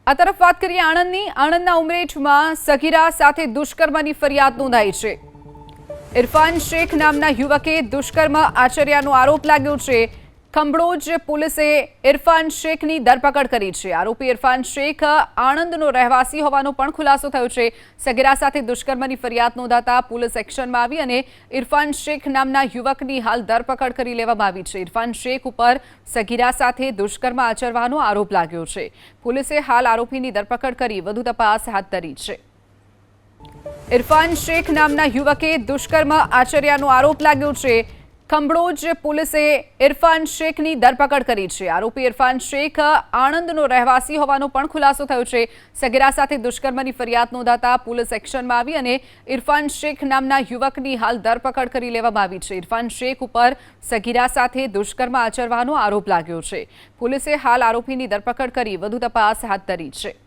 આ તરફ વાત કરીએ આણંદના ઉમરેઠમાં સગીરા સાથે દુષ્કર્મની ફરિયાદ નોંધાઈ છે। ઇરફાન શેખ નામના યુવકે દુષ્કર્મ આચર્યાનો આરોપ લાગ્યો છે। ખંભળોજ પોલીસે ઇરફાન શેખની ધરપકડ કરી છે। આરોપી ઇરફાન શેખ આણંદનો રહેવાસી હોવાનો પણ ખુલાસો થયો છે। સગીરા સાથે દુષ્કર્મની ફરિયાદ નોંધાતા પોલીસ એક્શનમાં આવી અને ઇરફાન શેખ નામના યુવકની હાલ ધરપકડ કરી લેવામાં આવી છે। ઇરફાન શેખ ઉપર સગીરા સાથે દુષ્કર્મ આચરવાનો આરોપ લાગ્યો છે। પોલીસે હાલ આરોપીની ધરપકડ કરી વધુ તપાસ હાથ ધરી છે। ઇરફાન શેખ નામના યુવકે દુષ્કર્મ આચર્યાનો આરોપ લાગ્યો છે। ખંભળોજ પોલીસે ઇરફાન શેખની ધરપકડ કરી છે। આરોપી ઇરફાન શેખ આણંદનો રહેવાસી હોવાનો પણ ખુલાસો થયો છે। સગીરા સાથે દુષ્કર્મની ફરિયાદ નોંધાતા પોલીસ એક્શનમાં આવી અને ઇરફાન શેખ નામના યુવકની હાલ ધરપકડ કરી લેવામાં આવી છે। ઇરફાન શેખ ઉપર સગીરા સાથે દુષ્કર્મ આચરવાનો આરોપ લાગ્યો છે। પોલીસે હાલ આરોપીની ધરપકડ કરી વધુ તપાસ હાથ ધરી છે।